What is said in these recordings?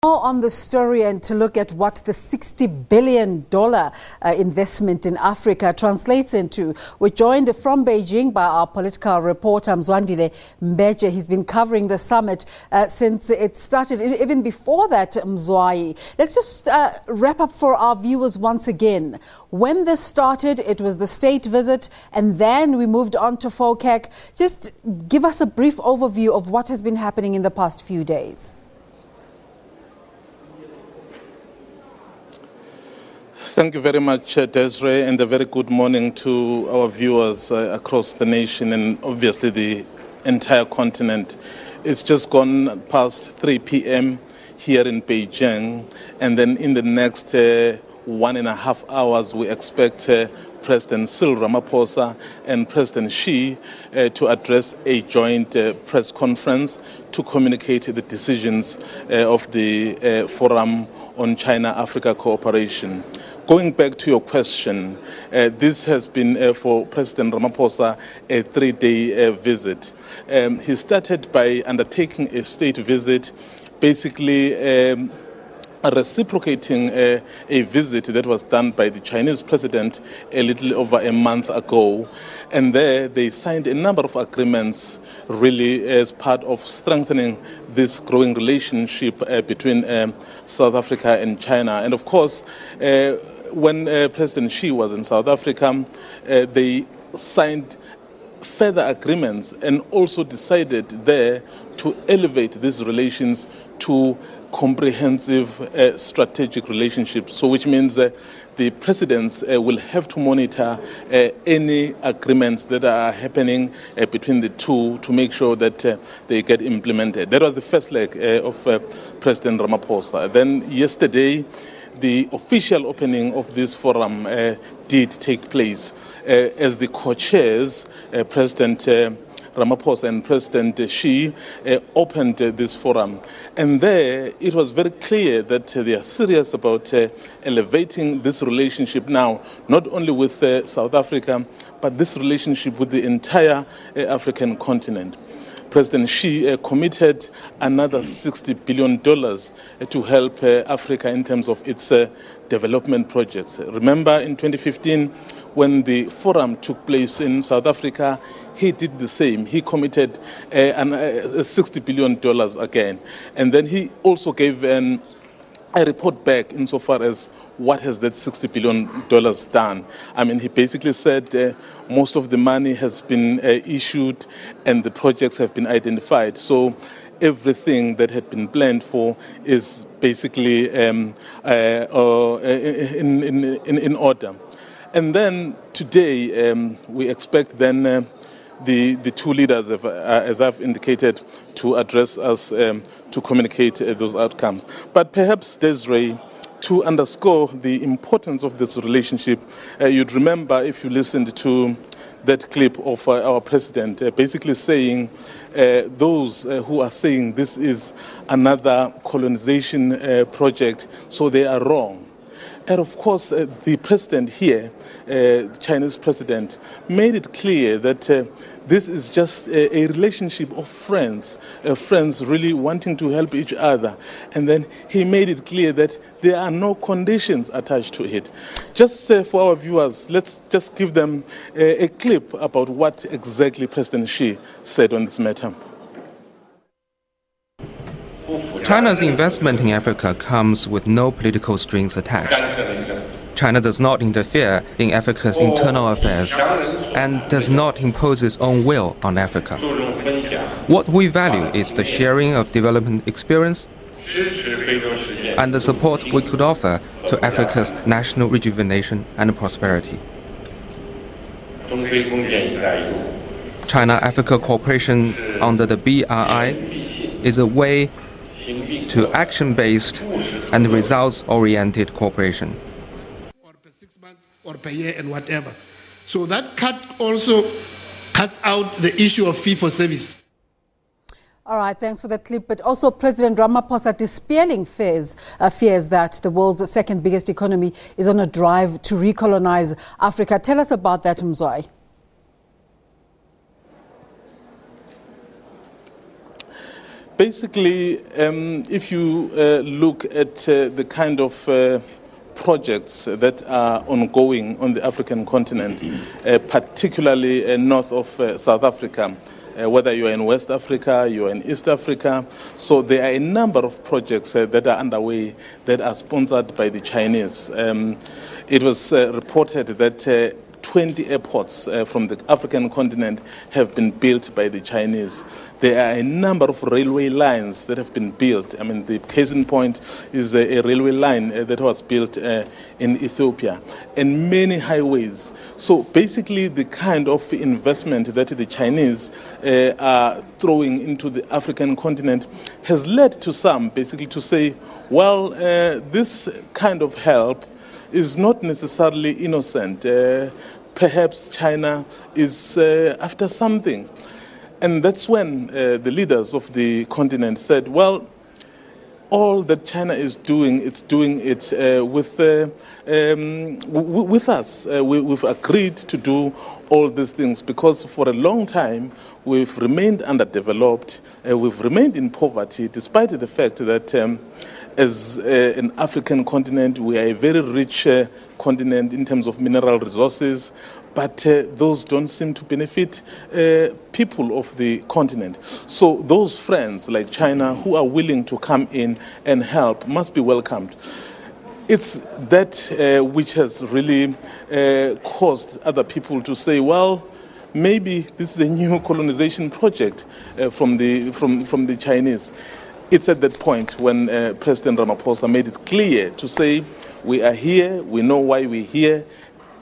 More on the story and to look at what the $60 billion investment in Africa translates into. We're joined from Beijing by our political reporter, Mzwandile Mbeje. He's been covering the summit since it started, even before that, Mzwai. Let's just wrap up for our viewers once again. When this started, it was the state visit, and then we moved on to FOCAC. Just give us a brief overview of what has been happening in the past few days. Thank you very much, Desiree, and a very good morning to our viewers across the nation and obviously the entire continent. It's just gone past 3 p.m. here in Beijing, and then in the next 1.5 hours we expect President Cyril Ramaphosa and President Xi to address a joint press conference to communicate the decisions of the Forum on China-Africa Cooperation. Going back to your question, this has been for President Ramaphosa a 3-day visit. He started by undertaking a state visit, basically reciprocating a visit that was done by the Chinese president a little over a month ago. And there they signed a number of agreements really as part of strengthening this growing relationship between South Africa and China. And of course, when President Xi was in South Africa, they signed further agreements and also decided there to elevate these relations to comprehensive strategic relationships. So which means the presidents will have to monitor any agreements that are happening between the two to make sure that they get implemented. That was the first leg of President Ramaphosa. Then yesterday, the official opening of this forum did take place as the co-chairs, President Ramaphosa and President Xi, opened this forum. And there it was very clear that they are serious about elevating this relationship now, not only with South Africa, but this relationship with the entire African continent. President Xi committed another $60 billion to help Africa in terms of its development projects. Remember in 2015, when the forum took place in South Africa, he did the same. He committed $60 billion again. And then he also gave a report back insofar as what has that $60 billion done. I mean, he basically said most of the money has been issued and the projects have been identified. So everything that had been planned for is basically in order. And then today we expect then the two leaders, as I've indicated, to address us to communicate those outcomes. But perhaps, Desiree, to underscore the importance of this relationship, you'd remember if you listened to that clip of our president basically saying those who are saying this is another colonization project, so they are wrong. And of course, the president here, the Chinese president, made it clear that this is just a relationship of friends really wanting to help each other. And then he made it clear that there are no conditions attached to it. Just for our viewers, let's just give them a clip about what exactly President Xi said on this matter. China's investment in Africa comes with no political strings attached. China does not interfere in Africa's internal affairs and does not impose its own will on Africa. What we value is the sharing of development experience and the support we could offer to Africa's national rejuvenation and prosperity. China-Africa cooperation under the BRI is a way to action-based and results-oriented cooperation. Or per 6 months or per year and whatever. So that also cuts out the issue of fee for service. All right, thanks for that clip. But also President Ramaphosa dispelling fears that the world's second biggest economy is on a drive to recolonize Africa. Tell us about that, Mzwai. Basically, if you look at the kind of projects that are ongoing on the African continent, particularly north of South Africa, whether you are in West Africa, you are in East Africa. So there are a number of projects that are underway that are sponsored by the Chinese. It was reported that 20 airports from the African continent have been built by the Chinese. There are a number of railway lines that have been built. I mean, the case in point is a railway line that was built in Ethiopia, and many highways. So basically, the kind of investment that the Chinese are throwing into the African continent has led to some basically to say, well, this kind of help is not necessarily innocent. Perhaps China is after something. And that's when the leaders of the continent said, well, all that China is doing, it's doing it with us. We've agreed to do all these things because for a long time we've remained underdeveloped, we've remained in poverty, despite the fact that as an African continent, we are a very rich continent in terms of mineral resources, but those don't seem to benefit people of the continent. So those friends like China who are willing to come in and help must be welcomed. It's that which has really caused other people to say, well, maybe this is a new colonization project from the Chinese. It's at that point when President Ramaphosa made it clear to say, we are here, we know why we're here,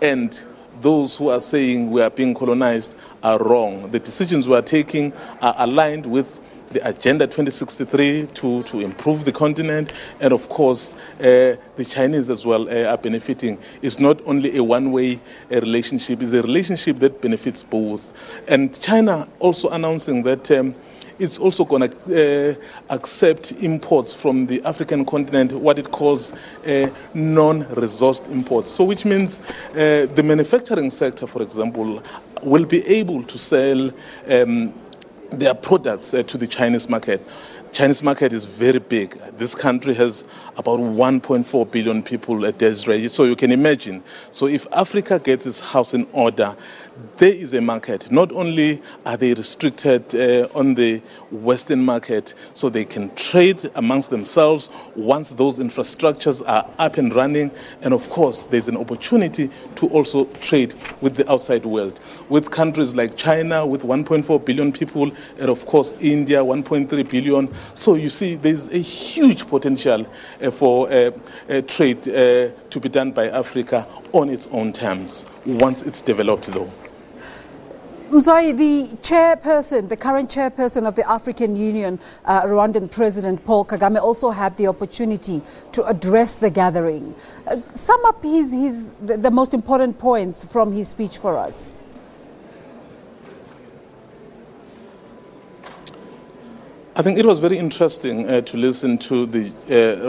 and those who are saying we are being colonized are wrong. The decisions we are taking are aligned with the Agenda 2063 to improve the continent, and of course the Chinese as well are benefiting. It's not only a one-way relationship, it's a relationship that benefits both. And China also announcing that it's also going to accept imports from the African continent, what it calls non-resourced imports. So which means the manufacturing sector, for example, will be able to sell their products to the Chinese market. Chinese market is very big. This country has about 1.4 billion people at Desiree. So you can imagine. So if Africa gets its house in order, there is a market. Not only are they restricted on the Western market, so they can trade amongst themselves once those infrastructures are up and running. And of course, there's an opportunity to also trade with the outside world. With countries like China, with 1.4 billion people, and of course, India, 1.3 billion. So you see, there's a huge potential for trade to be done by Africa on its own terms, once it's developed though. Mzwayi, the current chairperson of the African Union, Rwandan President Paul Kagame, also had the opportunity to address the gathering. Sum up the most important points from his speech for us. I think it was very interesting to listen to the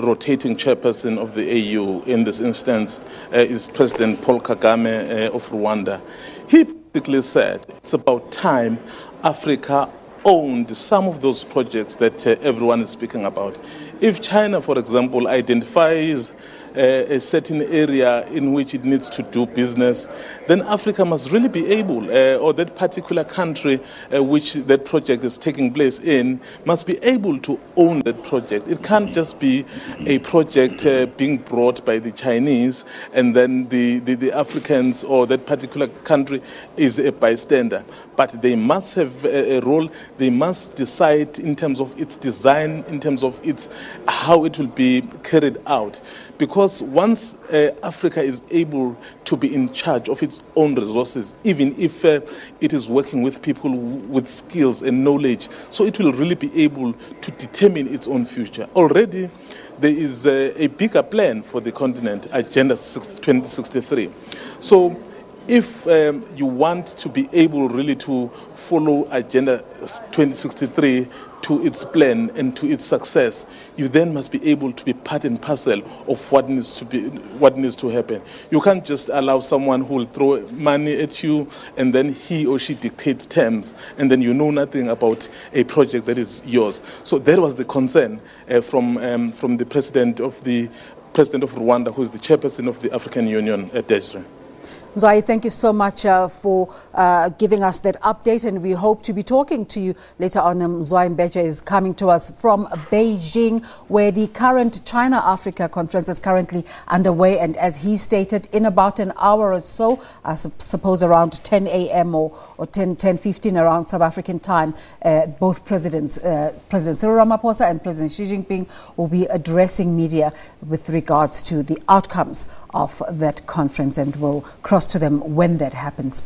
rotating chairperson of the AU in this instance, is President Paul Kagame of Rwanda. He basically said it's about time Africa owned some of those projects that everyone is speaking about. If China, for example, identifies a certain area in which it needs to do business, then Africa must really be able, or that particular country which that project is taking place in, must be able to own that project. It can't just be a project being brought by the Chinese and then the Africans or that particular country is a bystander. But they must have a role. They must decide in terms of its design, in terms of its how it will be carried out. Because once Africa is able to be in charge of its own resources, even if it is working with people with skills and knowledge, so it will really be able to determine its own future. Already, there is a bigger plan for the continent, Agenda 2063. So if you want to be able really to follow Agenda 2063 to its plan and to its success, you then must be able to be part and parcel of what needs to happen. You can't just allow someone who will throw money at you and then he or she dictates terms and then you know nothing about a project that is yours. So that was the concern from the president of Rwanda, who is the chairperson of the African Union, Desiree. Mzwayi, thank you so much for giving us that update, and we hope to be talking to you later on. Mzwayi Mbeja is coming to us from Beijing, where the current China-Africa conference is currently underway, and as he stated, in about an hour or so, I suppose around 10 a.m. or 10:15 around South African time, both presidents, President Cyril Ramaphosa and President Xi Jinping, will be addressing media with regards to the outcomes of that conference, and we'll cross to them when that happens.